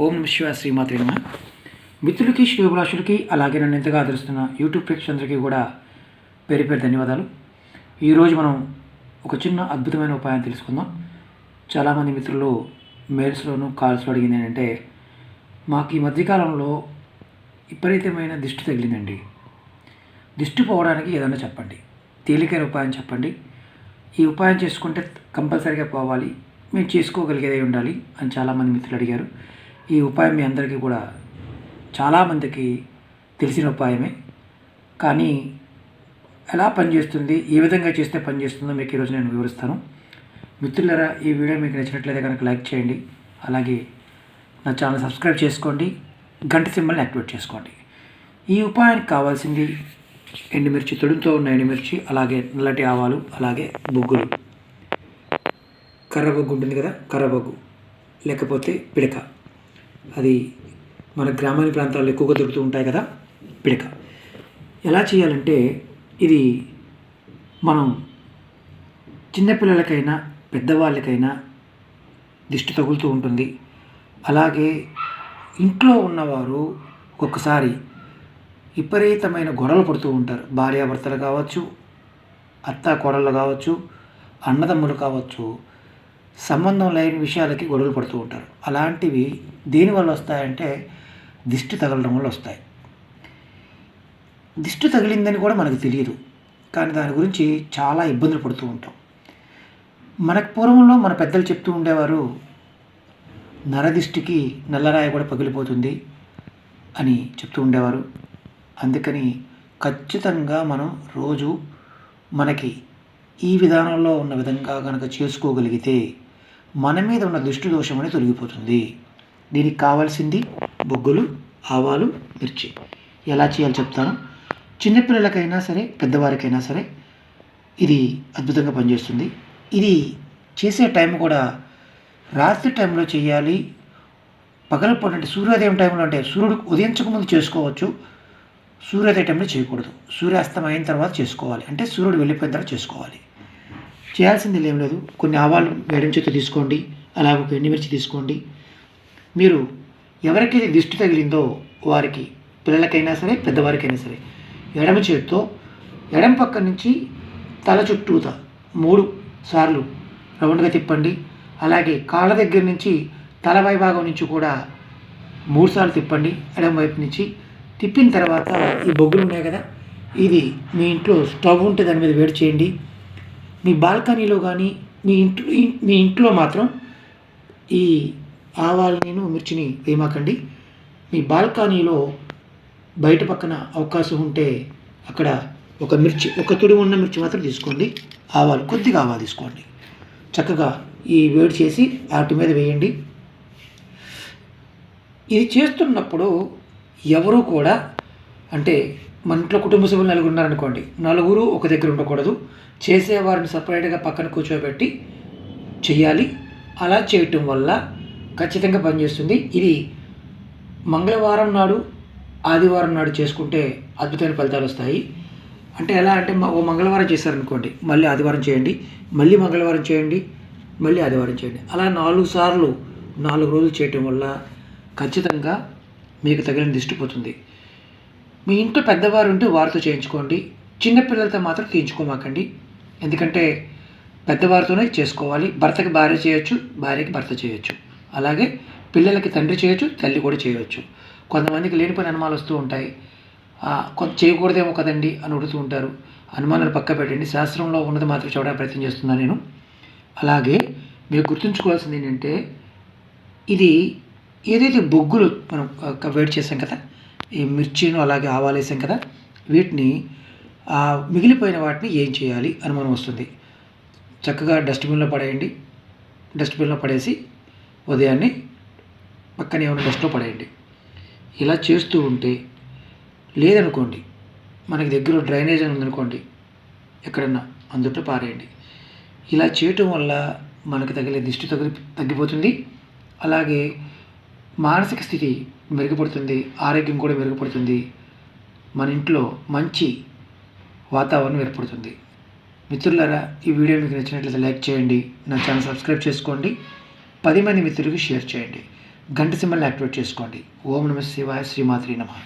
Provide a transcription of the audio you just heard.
ఓం నమ శివాయ శ్రీమాత్రే నమః. మిత్రులకి శ్రేయోభిలాషులకి అలాగే నన్ను ఎంతగా ఆదరిస్తున్న యూట్యూబ్ ప్రేక్షకులందరికీ కూడా పేరు పేరు ధన్యవాదాలు. ఈరోజు మనం ఒక చిన్న అద్భుతమైన ఉపాయం తెలుసుకుందాం. చాలామంది మిత్రులు మెయిల్స్లోను కాల్స్లో అడిగింది ఏంటంటే, మాకు ఈ మధ్యకాలంలో విపరీతమైన దిష్టి తగిలిందండి, దిష్టి పోవడానికి ఏదైనా చెప్పండి, తేలికైన ఉపాయం చెప్పండి, ఈ ఉపాయం చేసుకుంటే కంపల్సరీగా పోవాలి, మేము చేసుకోగలిగేదే ఉండాలి అని చాలామంది మిత్రులు అడిగారు. ఈ ఉపాయం మీ అందరికీ కూడా చాలామందికి తెలిసిన ఉపాయమే, కానీ ఎలా పనిచేస్తుంది, ఏ విధంగా చేస్తే పనిచేస్తుందో మీకు ఈరోజు నేను వివరిస్తాను. మిత్రులారా, ఈ వీడియో మీకు నచ్చినట్లయితే కనుక లైక్ చేయండి, అలాగే నా ఛానల్ సబ్స్క్రైబ్ చేసుకోండి, గంట సింబల్ని యాక్టివేట్ చేసుకోండి. ఈ ఉపాయానికి కావాల్సింది ఎండుమిర్చి, తొడుతో ఉన్న ఎండుమిర్చి, అలాగే నల్లటి ఆవాలు, అలాగే బొగ్గులు, కర్రబొగ్గు ఉంటుంది కదా, కర్రబొగ్గు లేకపోతే పిడక, అది మన గ్రామీణ ప్రాంతాల్లో ఎక్కువగా దొరుకుతూ ఉంటాయి కదా, పిడక. ఎలా చేయాలంటే, ఇది మనం చిన్నపిల్లలకైనా పెద్దవాళ్ళకైనా దిష్టి తగులుతూ ఉంటుంది. అలాగే ఇంట్లో ఉన్నవారు ఒక్కొక్కసారి విపరీతమైన గొడవలు పడుతూ ఉంటారు. భార్యాభర్తలు కావచ్చు, అత్త కోడళ్ళు కావచ్చు, అన్నదమ్ములు కావచ్చు, సంబంధం లేని విషయాలకి గొడవలు పడుతూ ఉంటారు. అలాంటివి దేనివల్ల వస్తాయంటే దిష్టి తగలడం వల్ల వస్తాయి. దిష్టి తగిలిందని కూడా మనకు తెలియదు, కానీ దాని గురించి చాలా ఇబ్బందులు పడుతూ ఉంటాం. మనకు పూర్వంలో మన పెద్దలు చెప్తూ ఉండేవారు, నరదిష్టికి నల్లరాయి కూడా పగిలిపోతుంది అని చెప్తూ ఉండేవారు. అందుకని ఖచ్చితంగా మనం రోజు మనకి ఈ విధానంలో ఉన్న విధంగా కనుక చేసుకోగలిగితే మన మీద ఉన్న దిష్టి దోషం అనేది తొలగిపోతుంది. దీనికి కావాల్సింది బొగ్గులు, ఆవాలు, మిర్చి. ఎలా చేయాలో చెప్తాను. చిన్నపిల్లలకైనా సరే పెద్దవారికైనా సరే ఇది అద్భుతంగా పనిచేస్తుంది. ఇది చేసే టైం కూడా రాత్రి టైంలో చేయాలి. పగలపూట అంటే సూర్యోదయం టైంలో, అంటే సూర్యుడు ఉదయించకముందు చేసుకోవచ్చు, సూర్యోదయ టైంలో చేయకూడదు. సూర్యాస్తం అయిన తర్వాత చేసుకోవాలి, అంటే సూర్యుడు వెళ్ళిపోయిన తర్వాత చేసుకోవాలి. చేయాల్సింది ఏం లేదు, కొన్ని ఆవాలు ఎడమ చేతితో తీసుకోండి, అలాగే ఒక ఎండుమిర్చి తీసుకోండి. మీరు ఎవరికైతే దిష్టి తగిలిందో వారికి, పిల్లలకైనా సరే పెద్దవారికైనా సరే, ఎడమ చేతితో ఎడమ పక్క నుంచి తల చుట్టూత 3 సార్లు రౌండ్గా తిప్పండి. అలాగే కాళ్ళ దగ్గర నుంచి తల భాగం నుంచి కూడా 3 సార్లు తిప్పండి. ఎడమ వైపు నుంచి తిప్పిన తర్వాత ఈ బొగ్గులు ఉన్నాయి కదా, ఇది మీ ఇంట్లో స్టవ్ ఉంటే దాని మీద వేడి చేయండి. మీ బాల్కనీలో కానీ మీ ఇంట్లో మాత్రం ఈ ఆవాలని మిర్చిని వేయమాకండి. మీ బాల్కనీలో బయట పక్కన అవకాశం ఉంటే అక్కడ ఒక మిర్చి, ఒక తుడి ఉన్న మిర్చి మాత్రం తీసుకోండి. ఆవాలు కొద్దిగా ఆవాలు తీసుకోండి. చక్కగా ఈ వేడి చేసి వాటి మీద వేయండి. ఇది చేస్తున్నప్పుడు ఎవరు కూడా, అంటే మన ఇంట్లో కుటుంబ సభ్యులు 4 ఉన్నారనుకోండి, 4 ఒక దగ్గర ఉండకూడదు. చేసేవారిని సపరేట్గా పక్కన కూర్చోబెట్టి చెయ్యాలి. అలా చేయటం వల్ల ఖచ్చితంగా పనిచేస్తుంది. ఇది మంగళవారం నాడు, ఆదివారం నాడు చేసుకుంటే అద్భుతమైన ఫలితాలు వస్తాయి. అంటే ఎలా అంటే, ఓ మంగళవారం చేశారనుకోండి, మళ్ళీ ఆదివారం చేయండి, మళ్ళీ మంగళవారం చేయండి, మళ్ళీ ఆదివారం చేయండి. అలా 4 సార్లు 4 రోజులు చేయటం వల్ల ఖచ్చితంగా మీకు తగిలిన దిష్టి పోతుంది. మీ ఇంట్లో పెద్దవారు ఉంటే వారితో చేయించుకోండి, చిన్నపిల్లలతో మాత్రం తీయించుకోమాకండి. ఎందుకంటే పెద్దవారితోనే చేసుకోవాలి. భర్తకి భార్య చేయొచ్చు, భార్యకి భర్త చేయొచ్చు, అలాగే పిల్లలకి తండ్రి చేయొచ్చు, తల్లి కూడా చేయవచ్చు. కొంతమందికి లేనిపోయిన అనుమానాలు వస్తూ ఉంటాయి. కొంత చేయకూడదేమో కదండి అని అడుగుతూ ఉంటారు. అనుమానాలు పక్క పెట్టండి, శాస్త్రంలో ఉన్నది మాత్రం చూడడానికి ప్రయత్నం చేస్తున్నాను నేను. అలాగే మీరు గుర్తుంచుకోవాల్సింది ఏంటంటే, ఇది ఏదైతే బొగ్గులు మనం వేడి చేసాం కదా, ఈ మిర్చిను అలాగే ఆవాలు వేసాం కదా, వీటిని మిగిలిపోయిన వాటిని ఏం చేయాలి అనుమానం వస్తుంది. చక్కగా డస్ట్బిన్లో పడేయండి. డస్ట్బిన్లో పడేసి ఉదయాన్నే పక్కనే ఉన్న డస్ట్లో పడేయండి. ఇలా చేస్తూ ఉంటే, లేదనుకోండి మనకి దగ్గర డ్రైనేజ్ అని ఉందనుకోండి, ఎక్కడన్నా అందుట్లో పారేయండి. ఇలా చేయటం వల్ల మనకు తగిలే దిష్టి తగ్గిపోతుంది. అలాగే మానసిక స్థితి మెరుగుపడుతుంది, ఆరోగ్యం కూడా మెరుగుపడుతుంది, మన ఇంట్లో మంచి వాతావరణం ఏర్పడుతుంది. మిత్రులారా, ఈ వీడియో మీకు నచ్చినట్లయితే లైక్ చేయండి, నా ఛానల్ సబ్స్క్రైబ్ చేసుకోండి, 10 మంది మిత్రులకు షేర్ చేయండి. గంట సింబల్ని యాక్టివేట్ చేసుకోండి. ఓం నమః శివాయ, శ్రీమాత్రే నమః.